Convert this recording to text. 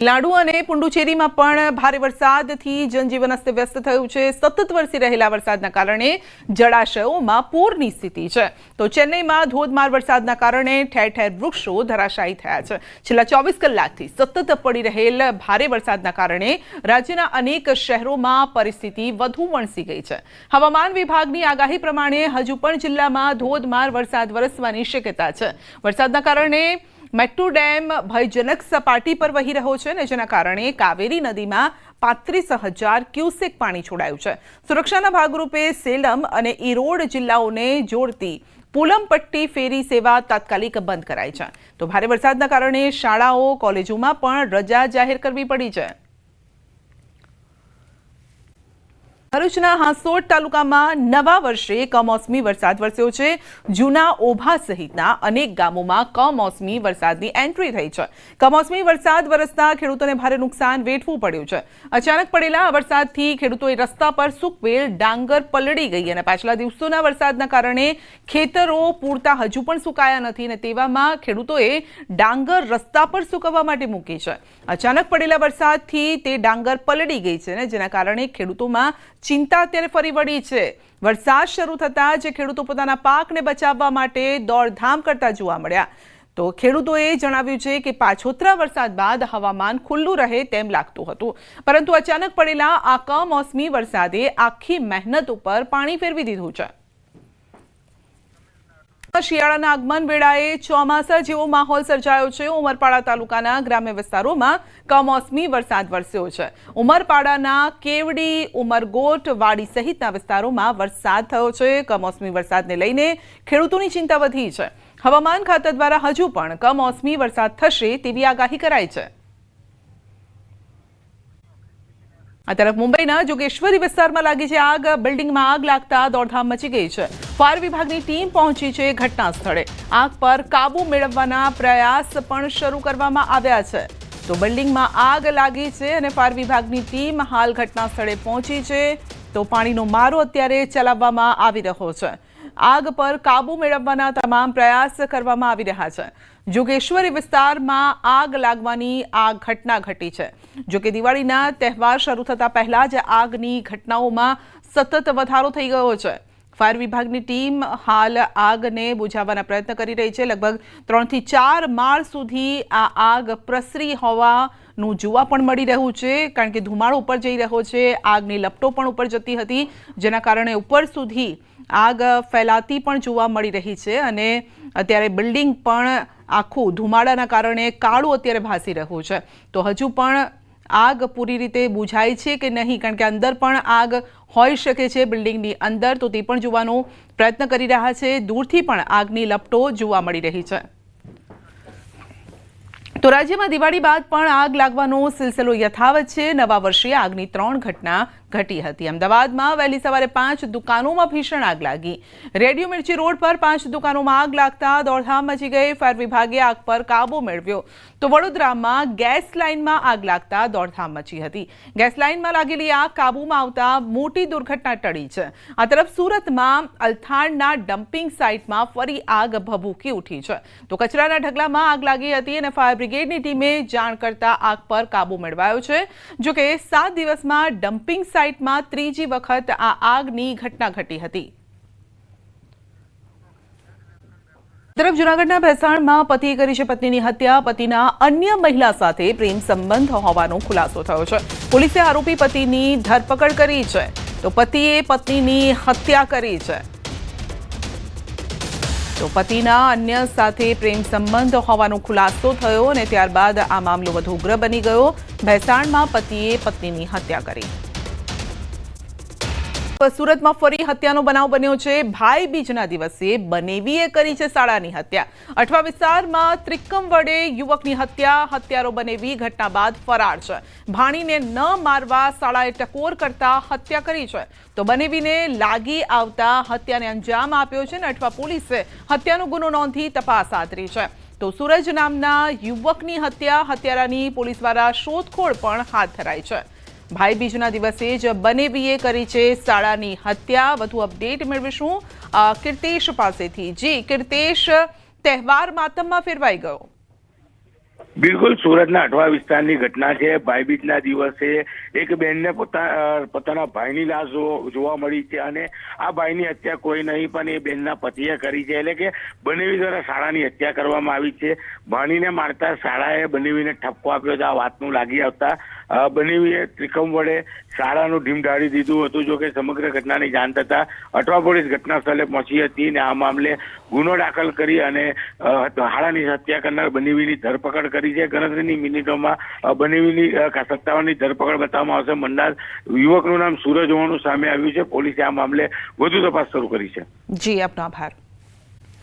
લાડુ અને પુડુચેરીમાં પણ ભારે વરસાદથી જનજીવન અસ્તવ્યસ્ત થયું છે। સતત વરસી રહેલા વરસાદના કારણે જળાશયોમાં પૂરની સ્થિતિ છે। તો ચેન્નઈમાં ધોધમાર વરસાદના કારણે ઠેર ઠેર વૃક્ષો ધરાશાયી થયા છે। છેલ્લા 24 કલાકથી સતત પડી રહેલ ભારે વરસાદના કારણે રાજ્યના અનેક શહેરોમાં પરિસ્થિતિ વધુ વણસી ગઈ છે। હવામાન વિભાગની આગાહી પ્રમાણે હજુ પણ જિલ્લામાં ધોધમાર વરસાદ વરસવાની શક્યતા છે। વરસાદના કારણે મેટ્ટુ ડેમ ભયજનક સપાટી પર વહી રહ્યો છે ને જેના કારણે કાવેરી નદીમાં 35,000 ક્યુસેક પાણી છોડાયું છે। સુરક્ષાના ભાગરૂપે સેલમ અને ઈરોડ જિલ્લાઓને જોડતી પુલમપટ્ટી ફેરી સેવા તાત્કાલિક બંધ કરાઈ છે। તો ભારે વરસાદના કારણે શાળાઓ કોલેજોમાં પણ રજા જાહેર કરવી પડી છે। ભરૂચના હાંસોટ તાલુકામાં નવા વર્ષે કમોસમી વરસાદ વરસ્યો છે। જૂના ઓભા સહિતના અનેક ગામોમાં કમોસમી વરસાદની એન્ટ્રી થઈ છે। કમોસમી વરસાદ વરસતા ખેડૂતોને ભારે નુકસાન વેઠવું પડ્યું છે। અચાનક પડેલા વરસાદથી ખેડૂતોએ રસ્તા પર સૂકવેલ ડાંગર પલળી ગઈ અને પાછલા દિવસોના વરસાદના કારણે ખેતરો પૂરતા હજુ પણ સુકાયા નથી અને તેવામાં ખેડૂતોએ ડાંગર રસ્તા પર સૂકવવા માટે મૂકી છે। અચાનક પડેલા વરસાદથી તે ડાંગર પલળી ગઈ છે ને જેના કારણે ખેડૂતોમાં ચિંતા અત્યારે ફરી વળી છે। વરસાદ શરૂ થતાં જ ખેડૂતો પોતાના પાકને બચાવવા માટે દોડધામ કરતા જોવા મળ્યા। તો ખેડૂતોએ જણાવ્યું છે કે પાછોતરા વરસાદ બાદ હવામાન ખુલ્લું રહે તેમ લાગતું હતું, પરંતુ અચાનક પડેલા આ કમોસમી વરસાદે આખી મહેનત ઉપર પાણી ફેરવી દીધું છે। શિયાળાના આગમન વેળાએ ચોમાસા જેવો માહોલ સર્જાયો છે। ઉમરપાડા તાલુકાના ગ્રામ્ય વિસ્તારોમાં કમોસમી વરસાદ વરસ્યો છે। ઉમરપાડાના કેવડી, ઉમરગોટ, વાડી સહિતના વિસ્તારોમાં વરસાદ થયો છે। કમોસમી વરસાદને લઈને ખેડૂતોની ચિંતા વધી છે। હવામાન ખાતા દ્વારા હજુ પણ કમોસમી વરસાદ થશે તેવી આગાહી કરાઈ છે। આ તરફ મુંબઈના જોગેશ્વરી વિસ્તારમાં લાગી છે આગ। બિલ્ડિંગમાં આગ લાગતા દોડધામ મચી ગઈ છે। ફાયર વિભાગની ટીમ પહોંચી છે ઘટના સ્થળે। આગ પર કાબુ મેળવવાના પ્રયાસ પણ શરૂ કરવામાં આવ્યા છે। તો બિલ્ડિંગમાં આગ લાગી છે અને ફાયર વિભાગની ટીમ હાલ ઘટના સ્થળે પહોંચી છે। તો પાણીનો મારો અત્યારે ચલાવવામાં આવી રહ્યો છે। આગ પર કાબુ મેળવવાના તમામ પ્રયાસ કરવામાં આવી રહ્યા છે। જોગેશ્વરી વિસ્તારમાં આગ લાગવાની આ ઘટના ઘટી છે। જો કે દિવાળીના તહેવાર શરૂ થતા પહેલા જ આગની ઘટનાઓમાં સતત વધારો થઈ ગયો છે। ફાયર વિભાગની ટીમ હાલ આગને બુઝાવવાના પ્રયત્ન કરી રહી છે। લગભગ 3 થી 4 માળ સુધી આ આગ પ્રસરી હોવાનું જોવા પણ મળી રહ્યું છે, કારણ કે ધુમાડો ઉપર જઈ રહ્યો છે। આગની લપટો પણ ઉપર જતી હતી, જેના કારણે ઉપર સુધી આગ ફેલાતી પણ જોવા મળી રહી છે અને અત્યારે બિલ્ડિંગ પણ આખું ધુમાડાના કારણે કાળું અત્યારે ભાસી રહ્યું છે। તો હજુ પણ આગ પૂરી રીતે બુઝાય છે કે નહીં, કારણ કે અંદર પણ આગ હોઈ શકે છે બિલ્ડિંગની અંદર, તો તે પણ જોવાનો પ્રયત્ન કરી રહ્યા છે। દૂરથી પણ આગની લપટો જોવા મળી રહી છે। તો રાજ્યમાં દિવાળી બાદ પણ આગ લાગવાનો સિલસિલો યથાવત છે। નવા વર્ષે આગની 3 ઘટના ઘટી હતી। અમદાવાદમાં વહેલી સવારે 5 દુકાનોમાં ભીષણ આગ લાગી। રેડિયો મિર્ચી રોડ પર 5 દુકાનોમાં આગ લાગતા દોડધામ મચી ગઈ। ફાયર વિભાગે આગ પર કાબુ મેળવ્યો। તો વડોદરામાં ગેસ લાઇનમાં આગ લાગતા દોડધામ મચી હતી। ગેસ લાઇનમાં લાગેલી આગ કાબુમાં આવતા મોટી દુર્ઘટના ટળી છે। આ તરફ સુરતમાં અલથાણના ડમ્પિંગ સાઇટમાં ફરી આગ ભભૂકી ઉઠી છે। તો કચરાના ઢગલામાં આગ લાગી હતી અને ફાયર બ્રિગેડની ટીમે જાણ કરતા આગ પર કાબુ મેળવાયો છે। જો કે 7 દિવસમાં ડમ્પિંગ સાઇટમાં ત્રીજી વખત આ આગની ઘટના ઘટી હતી। તરફ જૂનાગઢના ભેસાણમાં પતિએ કરી છે પત્નીની હત્યા। પતિના અન્ય મહિલા સાથે પ્રેમ સંબંધ હોવાનો ખુલાસો થયો છે। પોલીસે આરોપી પતિની ધરપકડ કરી છે। તો પતિએ પત્નીની હત્યા કરી છે। તો પતિના અન્ય સાથે પ્રેમ સંબંધ હોવાનો ખુલાસો થયો અને ત્યારબાદ આ મામલો વધુ ઉગ્ર બની ગયો। ભેસાણમાં પતિએ પત્નીની હત્યા કરી। સુરતમાં ફરી હત્યાનો બનાવ બન્યો છે। ભાઈ બીજના દિવસે બનેવીએ કરી છે સાળાની હત્યા। અઠવા વિસ્તારમાં ત્રિકમ વડે યુવકની હત્યા। હત્યારો બનેવી ઘટના બાદ ફરાર છે। ભાણીને ન મારવા સાળાએ ટકોર કરતા હત્યા કરી છે। તો બનેવીને લાગી આવતા હત્યાને અંજામ આપ્યો છે અને અઠવા પોલીસે હત્યાનો ગુનો નોંધી તપાસ આદરી છે। તો સૂરજ નામના યુવકની હત્યા, હત્યારાની પોલીસ દ્વારા શોધખોળ પણ હાથ ધરાઈ છે। ભાઈ બીજના દિવસે જ બનેવીએ કરી છે સાળાની હત્યા। વધુ અપડેટ મેળવીશું કીર્તેશ પાસેથી। જી કીર્તેશ, તહેવાર માતમમાં ફેરવાઈ ગયો। બિલકુલ, સુરતના અઠવા વિસ્તારની ઘટના છે. ભાઈબીજના દિવસે એક બહેનને પોતાના ભાઈની લાશ જોવા મળી છે અને આ ભાઈની હત્યા કોઈ નહીં પણ એ બહેનના પતિએ કરી છે. એટલે કે બનેવી દ્વારા શાળાની હત્યા કરવામાં આવી છે. ભાણીને મારતા શાળાએ બનેવીને ઠપકો આપ્યો છે. આ વાતનું લાગી આવતા બનેવીએ ત્રિકમ વડે શાળાનું ઢીમઢાળી દીધું હતું. જો કે સમગ્ર ઘટનાની જાણ થતા અઠવા પોલીસ ઘટના સ્થળે પહોંચી હતી અને આ મામલે ગુનો દાખલ કરી અને શાળાની હત્યા કરનાર બનેવીની ધરપકડ કરી છે. ગણતરીની મિનિટોમાં બનેવીની સત્તાવાળાની ધરપકડ બતાવવામાં આવશે. મનનાર યુવકનું નામ સૂરજ હોવાનું સામે આવ્યું છે. પોલીસે આ મામલે વધુ તપાસ શરૂ કરી છે. જી, આપનો આભાર.